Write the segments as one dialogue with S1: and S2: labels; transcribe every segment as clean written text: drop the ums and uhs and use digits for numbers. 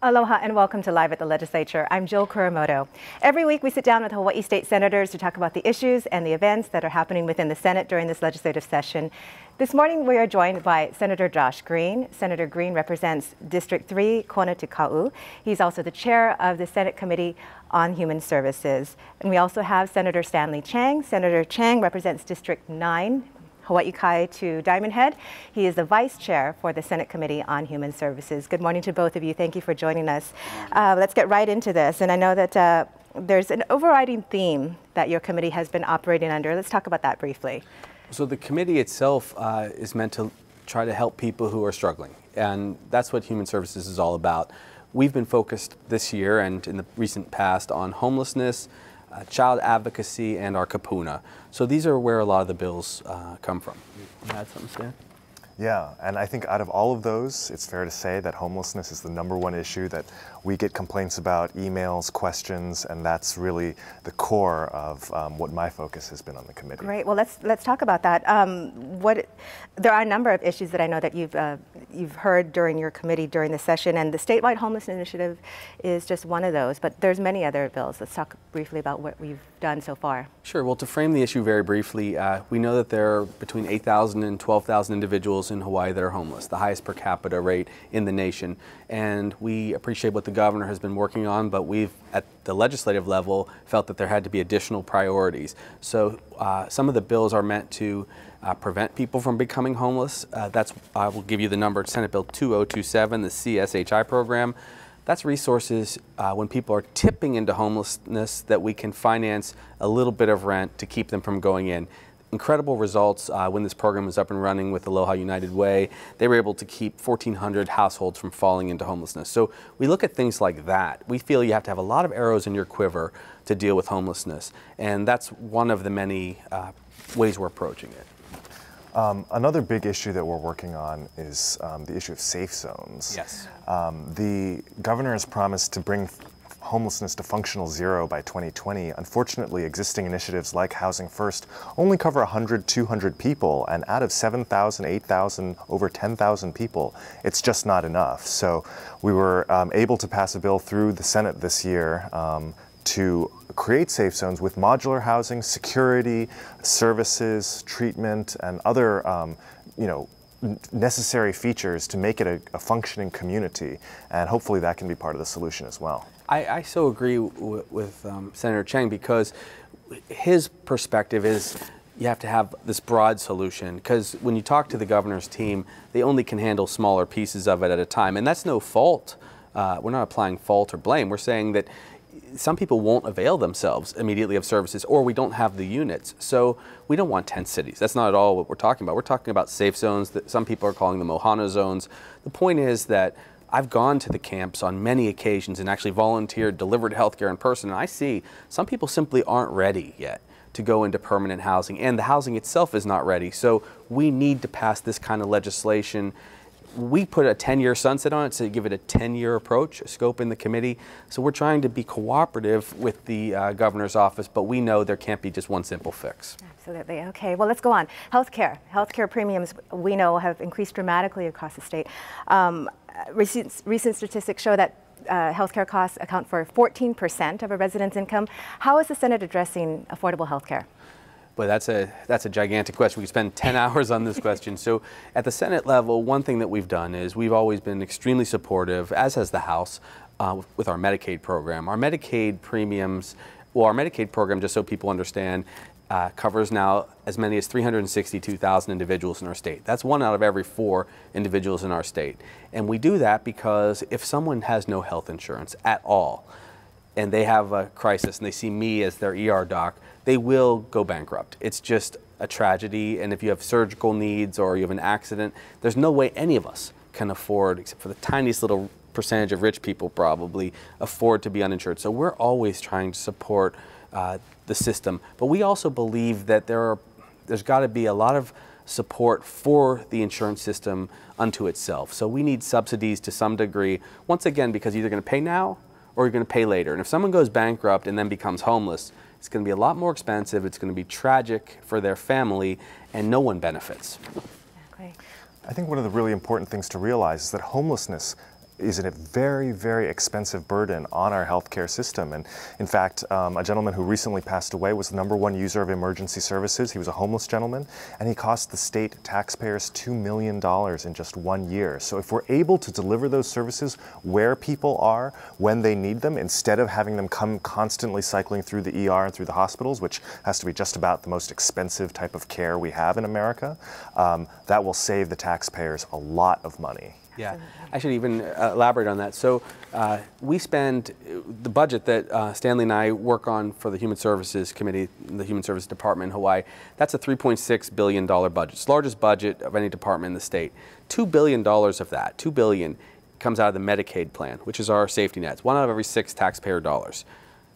S1: Aloha and welcome to Live at the Legislature. I'm Jill Kuramoto. Every week we sit down with Hawaii State Senators to talk about the issues and the events that are happening within the Senate during this legislative session. This morning we are joined by Senator Josh Green. Senator Green represents District 3, Kona to Ka'u. He's also the chair of the Senate Committee on Human Services. And we also have Senator Stanley Chang. Senator Chang represents District 9, Hawaii Kai to Diamond Head. He is the vice chair for the Senate Committee on Human Services. Good morning to both of you. Thank you for joining us. Let's get right into this. And I know that there's an overriding theme that your committee has been operating under. Let's talk about that briefly.
S2: So the committee itself is meant to try to help people who are struggling. And that's what Human Services is all about. We've been focused this year and in the recent past on homelessness, child advocacy, and our kapuna. So these are where a lot of the bills come from. You add something, Stan?
S3: Yeah, and I think out of all of those, it's fair to say that homelessness is the #1 issue that we get complaints about, emails, questions, and that's really the core of what my focus has been on the committee.
S1: Great. Well, let's talk about that. There are a number of issues that I know that you've heard during your committee during the session, and the statewide homeless initiative is just one of those. But there's many other bills. Let's talk briefly about what we've done so far.
S2: Sure. Well, to frame the issue very briefly, we know that there are between 8,000 and 12,000 individuals in Hawaii that are homeless, the highest per capita rate in the nation. And we appreciate what the governor has been working on, but we've, at the legislative level, felt that there had to be additional priorities. So some of the bills are meant to prevent people from becoming homeless. I will give you the number, Senate Bill 2027, the CSHI program. That's resources when people are tipping into homelessness that we can finance a little bit of rent to keep them from going in. Incredible results when this program was up and running with Aloha United Way. They were able to keep 1,400 households from falling into homelessness. So we look at things like that. We feel you have to have a lot of arrows in your quiver to deal with homelessness. And that's one of the many ways we're approaching it.
S3: Another big issue that we're working on is the issue of safe zones.
S2: Yes.
S3: The governor has promised to bring homelessness to functional zero by 2020. Unfortunately, existing initiatives like Housing First only cover 100, 200 people, and out of 7,000, 8,000, over 10,000 people, it's just not enough. So we were able to pass a bill through the Senate this year to create safe zones with modular housing, security, services, treatment, and other necessary features to make it a functioning community. And hopefully that can be part of the solution as well.
S2: I so agree with Senator Chang, because his perspective is you have to have this broad solution, because when you talk to the governor's team, they only can handle smaller pieces of it at a time. And that's no fault. We're not applying fault or blame. We're saying that some people won't avail themselves immediately of services, or we don't have the units. So we don't want tent cities. That's not at all what we're talking about. We're talking about safe zones that some people are calling them Ohana zones. The point is that I've gone to the camps on many occasions and actually volunteered, delivered healthcare in person, and I see some people simply aren't ready yet to go into permanent housing, and the housing itself is not ready. So we need to pass this kind of legislation. We put a 10-year sunset on it to give it a 10-year approach, a scope in the committee. So we're trying to be cooperative with the governor's office, but we know there can't be just one simple fix.
S1: Absolutely. Okay, well, let's go on. Healthcare. Healthcare premiums, we know, have increased dramatically across the state. Recent statistics show that healthcare costs account for 14% of a resident's income. How is the Senate addressing affordable healthcare?
S2: Boy, that's a gigantic question. We could spend 10 hours on this question. So at the Senate level, one thing that we've done is we've always been extremely supportive, as has the House, with our Medicaid program. Our Medicaid premiums, well, our Medicaid program, just so people understand, covers now as many as 362,000 individuals in our state. That's 1 out of every 4 individuals in our state. And we do that because if someone has no health insurance at all, and they have a crisis and they see me as their ER doc, they will go bankrupt. It's just a tragedy, and if you have surgical needs or you have an accident, there's no way any of us can afford, except for the tiniest little percentage of rich people probably, afford to be uninsured. So we're always trying to support the system. But we also believe that there's got to be a lot of support for the insurance system unto itself. So we need subsidies to some degree, once again, because you're either going to pay now or you're going to pay later. And if someone goes bankrupt and then becomes homeless, it's going to be a lot more expensive, it's going to be tragic for their family, and no one benefits.
S1: Exactly.
S3: I think one of the really important things to realize is that homelessness is a very, very expensive burden on our healthcare system. And in fact, a gentleman who recently passed away was the #1 user of emergency services. He was a homeless gentleman, and he cost the state taxpayers $2 million in just 1 year. So if we're able to deliver those services where people are when they need them, instead of having them come constantly cycling through the ER and through the hospitals, which has to be just about the most expensive type of care we have in America, that will save the taxpayers a lot of money.
S2: Yeah, I should even elaborate on that. So we spend the budget that Stanley and I work on for the Human Services Committee, the Human Services Department in Hawaii. That's a $3.6 billion budget. It's the largest budget of any department in the state. $2 billion of that, $2 billion, comes out of the Medicaid plan, which is our safety nets, 1 out of every 6 taxpayer dollars.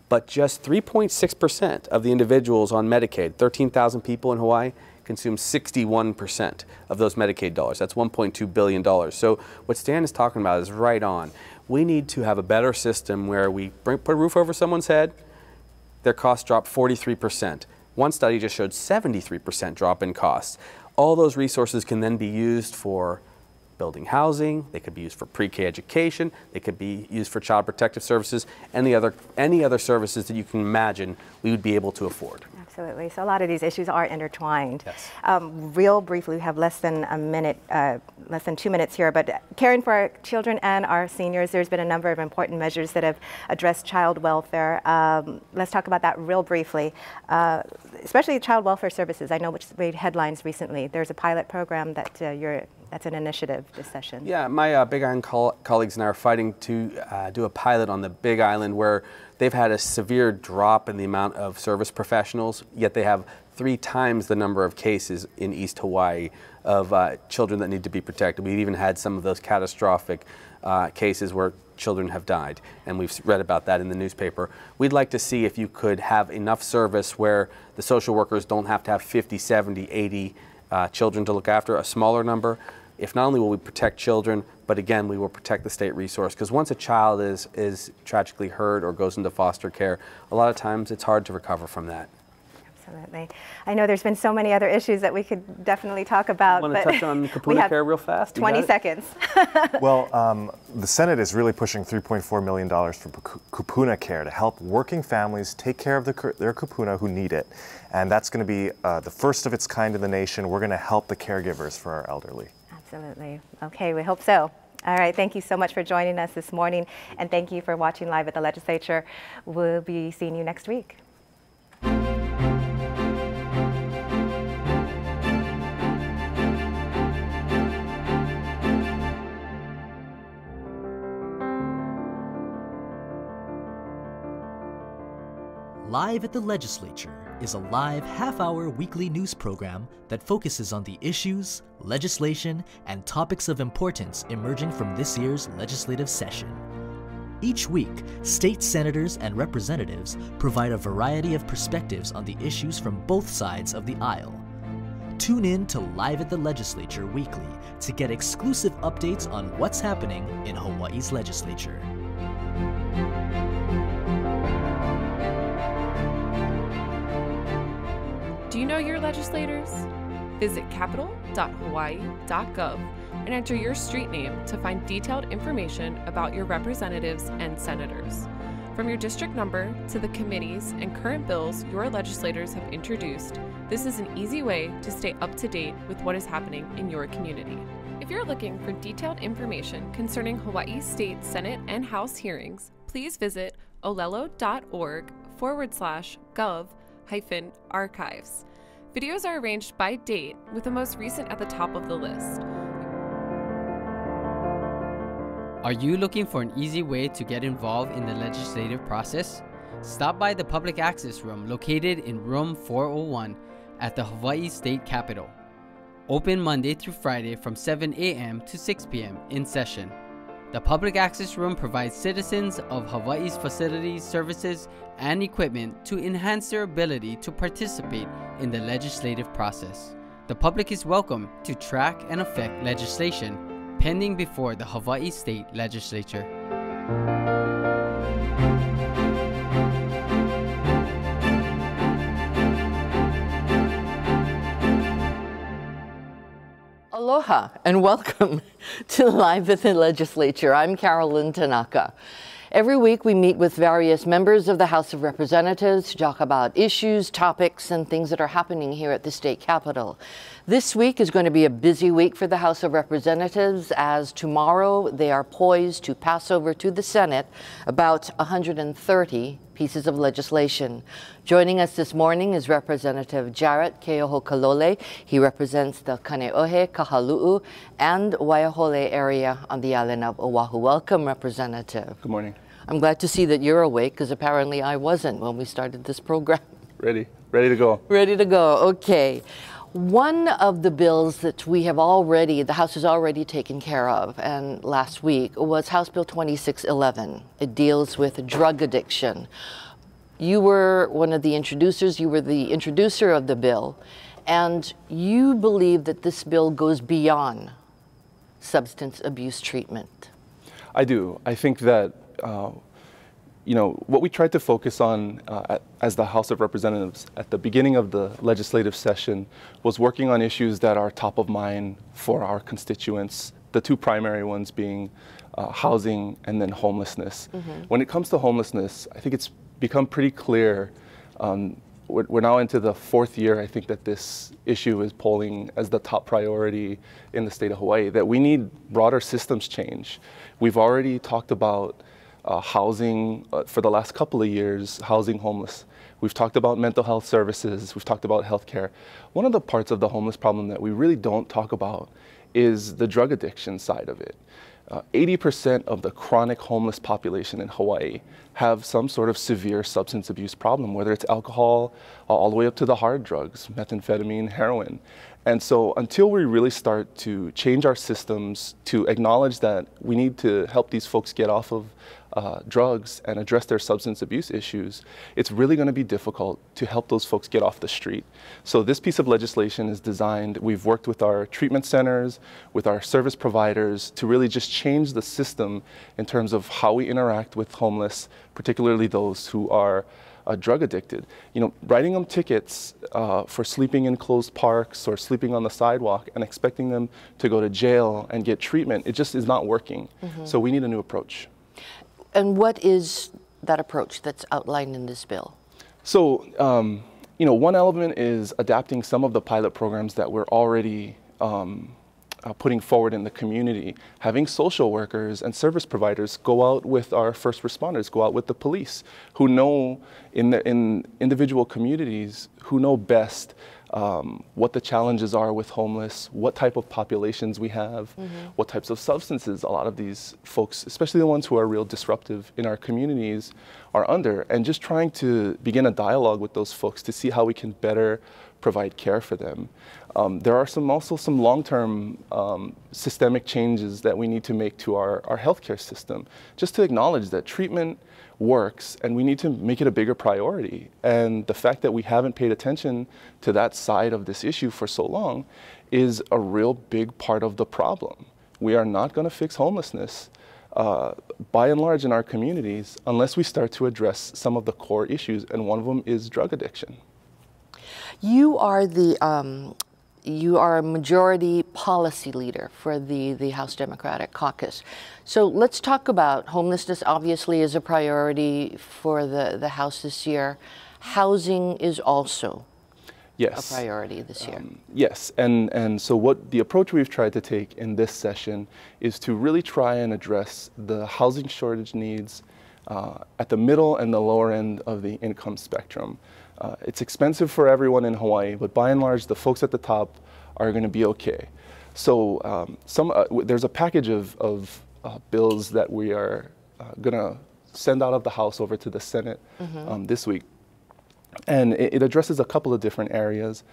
S2: But just 3.6% of the individuals on Medicaid, 13,000 people in Hawaii, consume 61% of those Medicaid dollars. That's $1.2 billion. So what Stan is talking about is right on. We need to have a better system where we put a roof over someone's head, their costs drop 43%. One study just showed 73% drop in costs. All those resources can then be used for building housing, they could be used for pre-K education, they could be used for child protective services, any other services that you can imagine we would be able to afford.
S1: Absolutely. So a lot of these issues are intertwined.
S2: Yes.
S1: Real briefly, we have less than a minute, less than 2 minutes here, but caring for our children and our seniors, there's been a number of important measures that have addressed child welfare. Let's talk about that real briefly, especially child welfare services. I know which made headlines recently. There's a pilot program that that's an initiative this session.
S2: Yeah, my Big Island colleagues and I are fighting to do a pilot on the Big Island where they've had a severe drop in the amount of service professionals, yet they have 3 times the number of cases in East Hawaii of children that need to be protected. We've even had some of those catastrophic cases where children have died, and we've read about that in the newspaper. We'd like to see if you could have enough service where the social workers don't have to have 50, 70, 80 children to look after, a smaller number. If not only will we protect children, but again, we will protect the state resource. Because once a child is tragically hurt or goes into foster care, a lot of times it's hard to recover from that.
S1: Absolutely. I know there's been so many other issues that we could definitely talk about.
S2: Want to touch on Kupuna care real fast?
S1: 20 seconds.
S3: Well, the Senate is really pushing $3.4 million for Kupuna care to help working families take care of their Kupuna who need it. And that's going to be the first of its kind in the nation. We're going to help the caregivers for our elderly.
S1: Absolutely. Okay, we hope so. All right, thank you so much for joining us this morning, and thank you for watching Live at the Legislature. We'll be seeing you next week.
S4: Live at the Legislature is a live half-hour weekly news program that focuses on the issues, legislation, and topics of importance emerging from this year's legislative session. Each week, state senators and representatives provide a variety of perspectives on the issues from both sides of the aisle. Tune in to Live at the Legislature weekly to get exclusive updates on what's happening in Hawaii's legislature.
S5: Do you know your legislators? Visit capitol.hawaii.gov and enter your street name to find detailed information about your representatives and senators. From your district number to the committees and current bills your legislators have introduced, this is an easy way to stay up to date with what is happening in your community. If you're looking for detailed information concerning Hawaii State Senate and House hearings, please visit olelo.org/gov-archives. Videos are arranged by date, with the most recent at the top of the list.
S6: Are you looking for an easy way to get involved in the legislative process? Stop by the Public Access Room located in Room 401 at the Hawaii State Capitol. Open Monday through Friday from 7 a.m. to 6 p.m. in session. The public access room provides citizens of Hawaii's facilities, services, and equipment to enhance their ability to participate in the legislative process. The public is welcome to track and affect legislation pending before the Hawaii State Legislature.
S7: Aloha and welcome to Live at the Legislature. I'm Carolyn Tanaka. Every week we meet with various members of the House of Representatives to talk about issues, topics, and things that are happening here at the state capitol. This week is going to be a busy week for the House of Representatives, as tomorrow they are poised to pass over to the Senate about 130 pieces of legislation. Joining us this morning is Representative Jarrett Keohokalole. He represents the Kaneohe, Kahalu'u, and Waiahole area on the island of Oahu. Welcome, Representative.
S8: Good morning.
S7: I'm glad to see that you're awake, because apparently I wasn't when we started this program.
S8: Ready to go.
S7: Ready to go, okay. One of the bills that the House has already taken care of, and last week, was House Bill 2611. It deals with drug addiction. You were one of the introducers, you were the introducer of the bill, and you believe that this bill goes beyond substance abuse treatment.
S8: I do. I think that, what we tried to focus on as the House of Representatives at the beginning of the legislative session was working on issues that are top of mind for our constituents, the two primary ones being housing and then homelessness. When it comes to homelessness, I think it's become pretty clear. We're now into the fourth year, I think, that this issue is polling as the top priority in the state of Hawaii, that we need broader systems change. We've already talked about housing for the last couple of years, housing homeless. We've talked about mental health services. We've talked about healthcare. One of the parts of the homeless problem that we really don't talk about is the drug addiction side of it. 80% of the chronic homeless population in Hawaii have some sort of severe substance abuse problem, whether it's alcohol, all the way up to the hard drugs, methamphetamine, heroin. And so until we really start to change our systems to acknowledge that we need to help these folks get off of drugs and address their substance abuse issues, it's really going to be difficult to help those folks get off the street. So this piece of legislation is designed, we've worked with our treatment centers, with our service providers to really just change the system in terms of how we interact with homeless, particularly those who are drug addicted. Writing them tickets for sleeping in closed parks or sleeping on the sidewalk and expecting them to go to jail and get treatment, it just is not working. So we need a new approach.
S7: And what is that approach that's outlined in this bill?
S8: So, one element is adapting some of the pilot programs that we're already putting forward in the community, having social workers and service providers go out with our first responders, go out with the police, who know in individual communities, who know best what the challenges are with homeless, what type of populations we have, what types of substances a lot of these folks, especially the ones who are real disruptive in our communities, are under, and just trying to begin a dialogue with those folks to see how we can better provide care for them. There are also some long-term systemic changes that we need to make to our healthcare system, just to acknowledge that treatment works and we need to make it a bigger priority. And the fact that we haven't paid attention to that side of this issue for so long is a real big part of the problem. We are not going to fix homelessness by and large in our communities unless we start to address some of the core issues, and one of them is drug addiction.
S7: You are a majority policy leader for the House Democratic Caucus. So let's talk about homelessness. Obviously is a priority for the House this year. Housing is also a priority this year.
S8: Yes, and so what the approach we've tried to take in this session is to really try and address the housing shortage needs at the middle and the lower end of the income spectrum. It's expensive for everyone in Hawaii, but by and large, the folks at the top are going to be okay. So there's a package of bills that we are going to send out of the House over to the Senate this week. And it addresses a couple of different areas.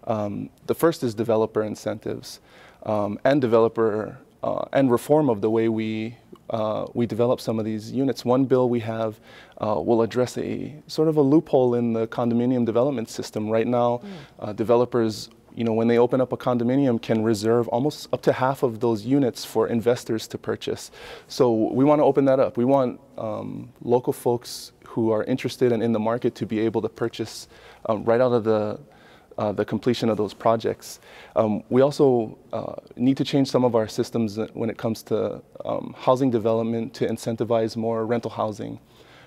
S8: The first is developer incentives and reform of the way we develop some of these units. One bill we have will address a sort of a loophole in the condominium development system. Right now, developers, when they open up a condominium, can reserve almost up to half of those units for investors to purchase. So we want to open that up. We want local folks who are interested and in the market to be able to purchase right out of the completion of those projects. We also need to change some of our systems when it comes to housing development to incentivize more rental housing.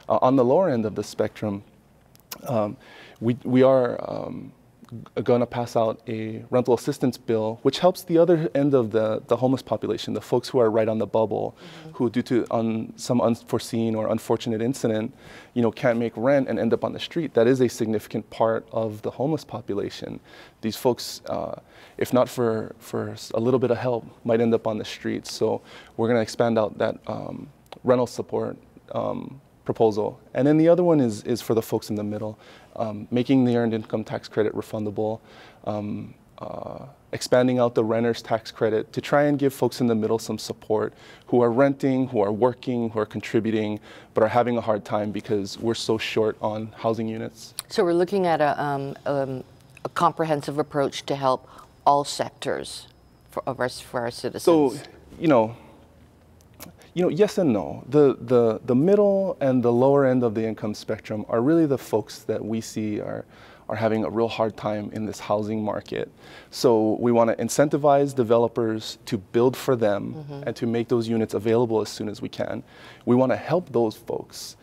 S8: On the lower end of the spectrum, we are going to pass out a rental assistance bill, which helps the other end of the homeless population, the folks who are right on the bubble, who due to some unforeseen or unfortunate incident, can't make rent and end up on the street. That is a significant part of the homeless population. These folks, if not for a little bit of help, might end up on the streets. So we're going to expand out that rental support proposal. And then the other one is for the folks in the middle, making the earned income tax credit refundable, expanding out the renter's tax credit to try and give folks in the middle some support who are renting, who are working, who are contributing, but are having a hard time because we're so short on housing units. So we're looking at a comprehensive approach to help all sectors for our citizens. So, yes and no. The middle and the lower end of the income spectrum are really the folks that we see are having a real hard time in this housing market. So we want to incentivize developers to build for them and to make those units available as soon as we can. We want to help those folks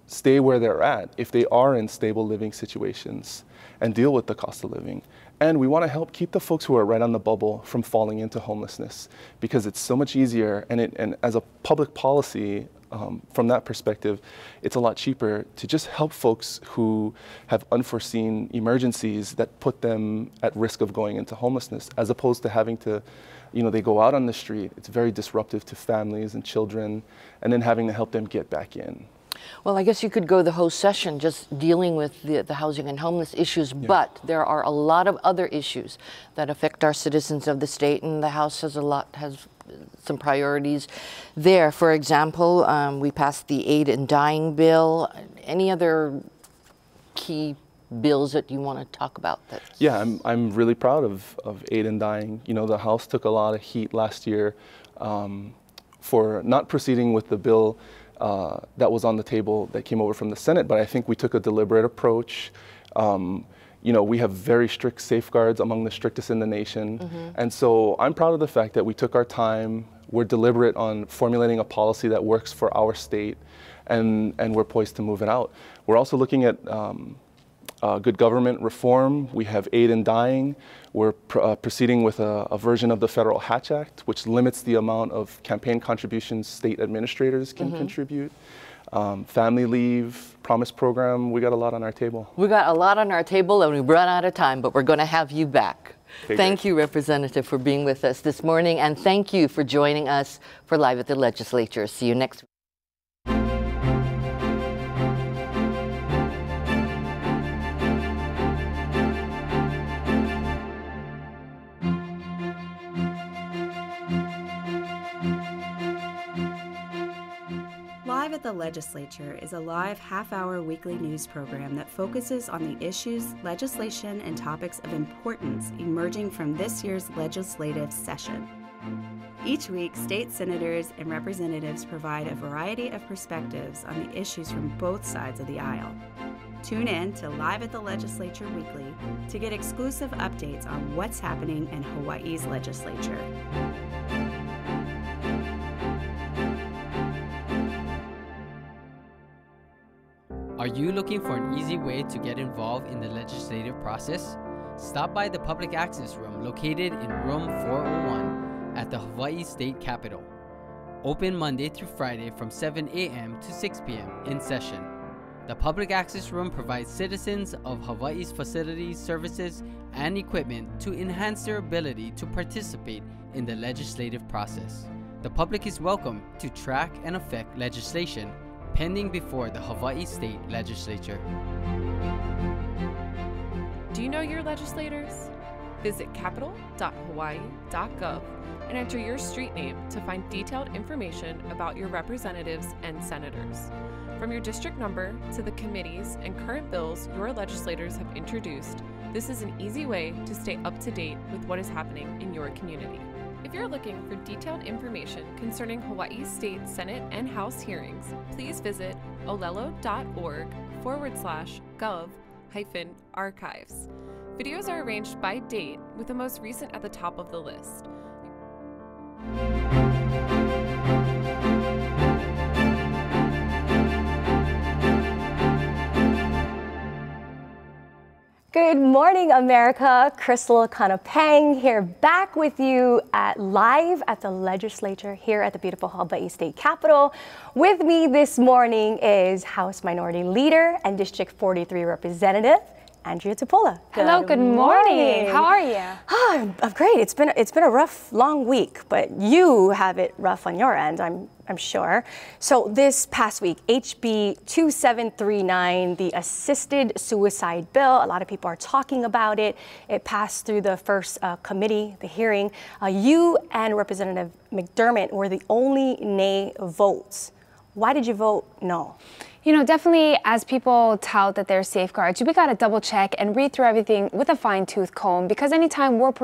S8: stay where they're at if they are in stable living situations and deal with the cost of living. And we want to help keep the folks who are right on the bubble from falling into homelessness, because it's so much easier, and as a public policy, from that perspective, it's a lot cheaper to just help folks who have unforeseen emergencies that put them at risk of going into homelessness, as opposed to having to, they go out on the street. It's very disruptive to families and children, and then having to help them get back in. Well, I guess you could go the whole session just dealing with the housing and homeless issues, but there are a lot of other issues that affect our citizens of the state, and the House has some priorities there. For example, we passed the aid in dying bill. Any other key bills that you want to talk about? Yeah, I'm really proud of aid in dying. The House took a lot of heat last year for not proceeding with the bill that was on the table that came over from the Senate, but I think we took a deliberate approach. We have very strict safeguards, among the strictest in the nation. And so I'm proud of the fact that we took our time, we're deliberate on formulating a policy that works for our state, and we're poised to move it out. We're also looking at good government reform. We have aid in dying. We're proceeding with a version of the Federal Hatch Act, which limits the amount of campaign contributions state administrators can contribute. Family leave, promise program, we got a lot on our table. We got a lot on our table, and we've run out of time, but we're going to have you back. Okay, thank you, Representative, for being with us this morning, and thank you for joining us for Live at the Legislature. See you next week.
S9: Live at the Legislature is a live half-hour weekly news program that focuses on the issues, legislation, and topics of importance emerging from this year's legislative session. Each week, state senators and representatives provide a variety of perspectives on the issues from both sides of the aisle. Tune in to Live at the Legislature Weekly to get exclusive updates on what's happening in Hawaii's legislature.
S6: Are you looking for an easy way to get involved in the legislative process? Stop by the Public Access Room located in Room 401 at the Hawaii State Capitol. Open Monday through Friday from 7 a.m. to 6 p.m. in session. The Public Access Room provides citizens of Hawaii's facilities, services, and equipment to enhance their ability to participate in the legislative process. The public is welcome to track and affect legislation pending before the Hawaii State Legislature.
S5: Do you know your legislators? Visit capital.hawaii.gov and enter your street name to find detailed information about your representatives and senators. From your district number to the committees and current bills your legislators have introduced, this is an easy way to stay up to date with what is happening in your community. If you're looking for detailed information concerning Hawaii State Senate and House hearings, please visit olelo.org/gov-archives. Videos are arranged by date, with the most recent at the top of the list.
S1: Good morning, America. Crystal Kanapang here, back with you live at the legislature here at the beautiful Hawaii State Capitol. With me this morning is House Minority Leader and District 43 Representative Andrea Tupola.
S10: Hello, good morning. How are you?
S1: I'm great. It's been a rough, long week, but you have it rough on your end, I'm sure. So this past week, HB 2739, the assisted suicide bill, a lot of people are talking about it. It passed through the first committee, the hearing. You and Representative McDermott were the only nay votes. Why did you vote no?
S10: You know, definitely as people tout that there's safeguards, we got to double check and read through everything with a fine-tooth comb, because anytime we're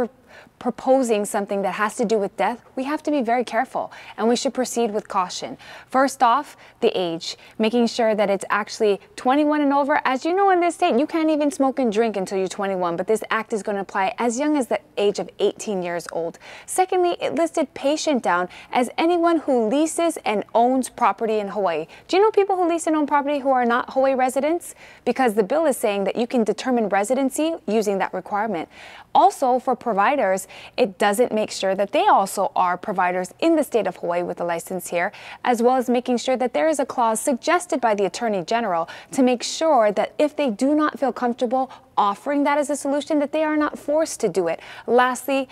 S10: proposing something that has to do with death, we have to be very careful and we should proceed with caution. First off, the age, making sure that it's actually 21 and over. As you know, in this state, you can't even smoke and drink until you're 21, but this act is going to apply as young as the age of 18 years old. Secondly, it listed patient down as anyone who leases and owns property in Hawaii. Do you know people who lease and own property who are not Hawaii residents? Because the bill is saying that you can determine residency using that requirement. Also, for providers, it doesn't make sure that they also are providers in the state of Hawaii with a license here, as well as making sure that there is a clause suggested by the Attorney General to make sure that if they do not feel comfortable offering that as a solution, that they are not forced to do it. Lastly,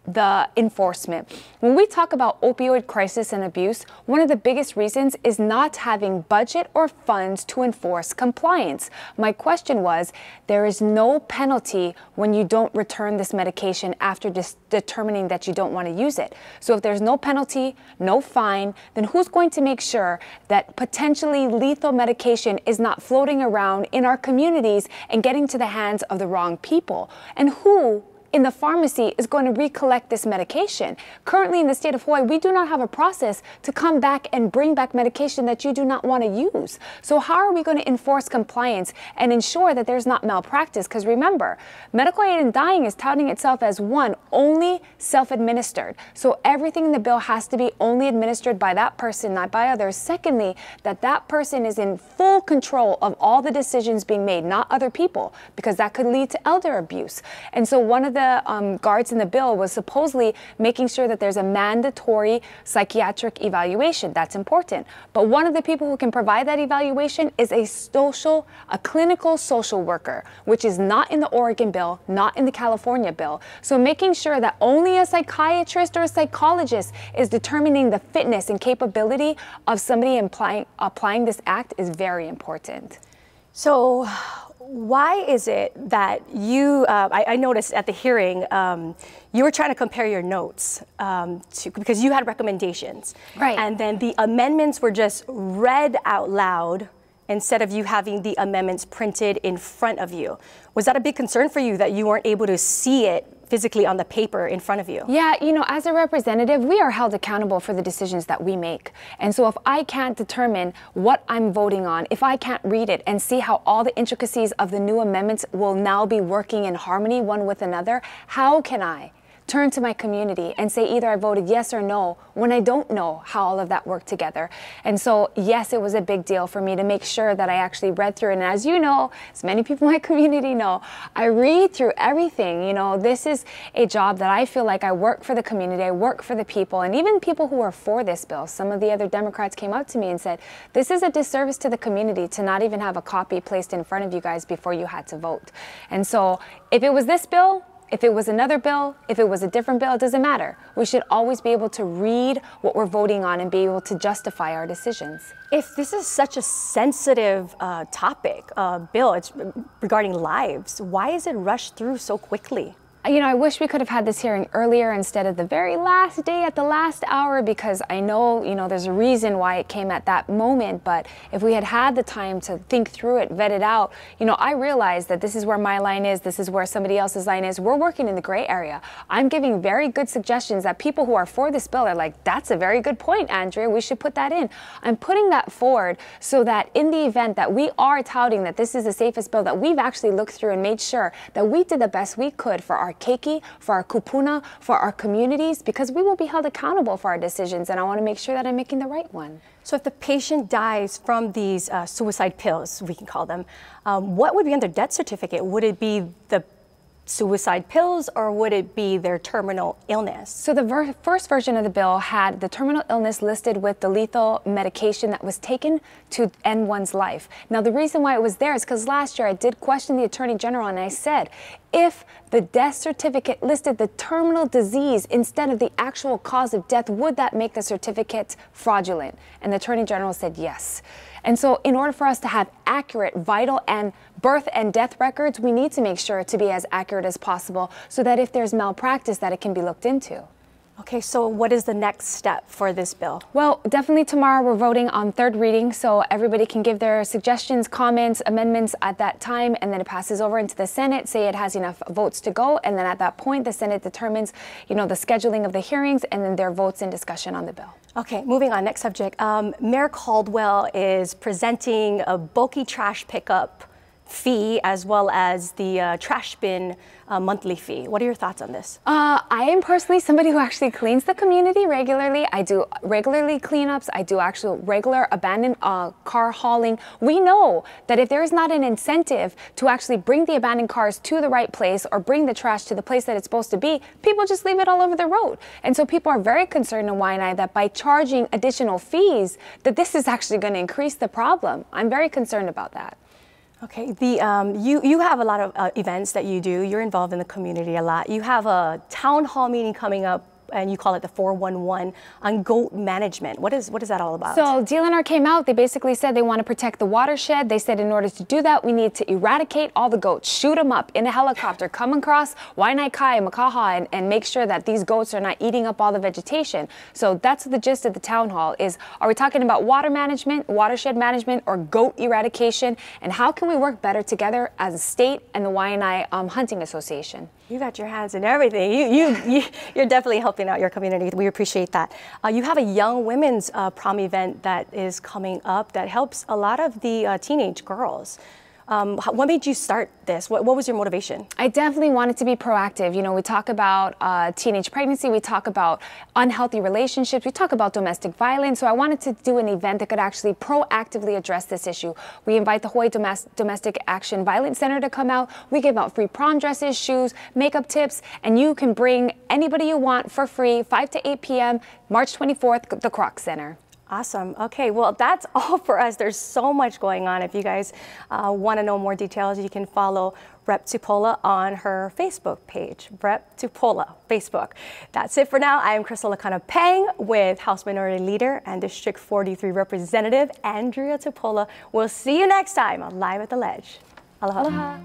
S10: the enforcement. When we talk about opioid crisis and abuse, one of the biggest reasons is not having budget or funds to enforce compliance. My question was, there is no penalty when you don't return this medication after determining that you don't want to use it. So if there's no penalty, no fine, then who's going to make sure that potentially lethal medication is not floating around in our communities and getting to the hands of the wrong people? And who in the pharmacy is going to recollect this medication? Currently in the state of Hawaii, we do not have a process to come back and bring back medication that you do not want to use. So how are we going to enforce compliance and ensure that there's not malpractice? Because remember, medical aid in dying is touting itself as one, only self-administered. So everything in the bill has to be only administered by that person, not by others. Secondly, that person is in full control of all the decisions being made, not other people, because that could lead to elder abuse. And so one of the guards in the bill was supposedly making sure that there's a mandatory psychiatric evaluation. That's important. But one of the people who can provide that evaluation is a clinical social worker, which is not in the Oregon bill, not in the California bill. So making sure that only a psychiatrist or a psychologist is determining the fitness and capability of somebody applying this act is very important.
S1: So why is it that you, I noticed at the hearing, you were trying to compare your notes because you had recommendations.
S10: Right.
S1: And then the amendments were just read out loud instead of you having the amendments printed in front of you. Was that a big concern for you that you weren't able to see it physically on the paper in front of you?
S10: Yeah, you know, as a representative, we are held accountable for the decisions that we make. And so if I can't determine what I'm voting on, if I can't read it and see how all the intricacies of the new amendments will now be working in harmony one with another, how can I turn to my community and say either I voted yes or no when I don't know how all of that worked together? And so, yes, it was a big deal for me to make sure that I actually read through it. And as you know, as many people in my community know, I read through everything. You know, this is a job that I feel like I work for the community, I work for the people, and even people who are for this bill. Some of the other Democrats came up to me and said, this is a disservice to the community to not even have a copy placed in front of you guys before you had to vote. And so if it was this bill, If it was another bill, if it was a different bill, it doesn't matter. We should always be able to read what we're voting on and be able to justify our decisions.
S11: If this is such a sensitive topic, bill, it's regarding lives, why is it rushed through so quickly?
S10: You know, I wish we could have had this hearing earlier instead of the very last day at the last hour, because I know, there's a reason why it came at that moment, but if we had had the time to think through it, vet it out, I realize that this is where my line is, this is where somebody else's line is. We're working in the gray area. I'm giving very good suggestions that people who are for this bill are like, that's a very good point, Andrea, we should put that in. I'm putting that forward so that in the event that we are touting that this is the safest bill, that we've actually looked through and made sure that we did the best we could for our keiki, for our kupuna, for our communities, because we will be held accountable for our decisions, and I want to make sure that I'm making the right one.
S11: So if the patient dies from these suicide pills, we can call them, what would be on their death certificate? Would it be the suicide pills, or would it be their terminal illness?
S10: So the first version of the bill had the terminal illness listed with the lethal medication that was taken to end one's life. Now, the reason why it was there is because last year I did question the Attorney General, and I said, if the death certificate listed the terminal disease instead of the actual cause of death, would that make the certificate fraudulent? And the Attorney General said yes. And so in order for us to have accurate, vital, and birth and death records, we need to make sure to be as accurate as possible so that if there's malpractice, that it can be looked into.
S11: Okay, so what is the next step for this bill?
S10: Well, definitely tomorrow we're voting on third reading, so everybody can give their suggestions, comments, amendments at that time, and then it passes over into the Senate, say it has enough votes to go, and then at that point the Senate determines, the scheduling of the hearings and then their votes and discussion on the bill.
S11: Okay, moving on, next subject. Mayor Caldwell is presenting a bulky trash pickup fee as well as the trash bin monthly fee. What are your thoughts on this?
S10: I am personally somebody who actually cleans the community regularly. I do regularly cleanups. I do actual regular abandoned car hauling. We know that if there is not an incentive to actually bring the abandoned cars to the right place or bring the trash to the place that it's supposed to be, people just leave it all over the road. And so people are very concerned in Waianae that by charging additional fees, that this is actually going to increase the problem. I'm very concerned about that.
S11: Okay, you have a lot of events that you do. You're involved in the community a lot. You have a town hall meeting coming up, and you call it the 411 on goat management. What is that all about?
S10: So DLNR came out. They basically said they want to protect the watershed. They said in order to do that, we need to eradicate all the goats, shoot them up in a helicopter, come across Waianae Kai, Makaha, and make sure that these goats are not eating up all the vegetation. So that's the gist of the town hall is, are we talking about water management, watershed management, or goat eradication? And how can we work better together as a state and the Waianae Hunting Association?
S11: You got your hands in everything. You're definitely helping out your community. We appreciate that. You have a young women's prom event that is coming up that helps a lot of the teenage girls. What made you start this? What was your motivation?
S10: I definitely wanted to be proactive. We talk about teenage pregnancy, we talk about unhealthy relationships, we talk about domestic violence. So I wanted to do an event that could actually proactively address this issue. We invite the Hawaii Domestic Action Violence Center to come out. We give out free prom dresses, shoes, makeup tips, and you can bring anybody you want for free, 5 to 8 p.m., March 24th, the Kroc Center.
S11: Awesome. Okay, well, that's all for us. There's so much going on. If you guys want to know more details, you can follow Rep. Tupola on her Facebook page, Rep. Tupola, Facebook. That's it for now. I am Crystal Lakana Pang with House Minority Leader and District 43 Representative Andrea Tupola. We'll see you next time on Live at the Ledge. Aloha.
S10: Aloha.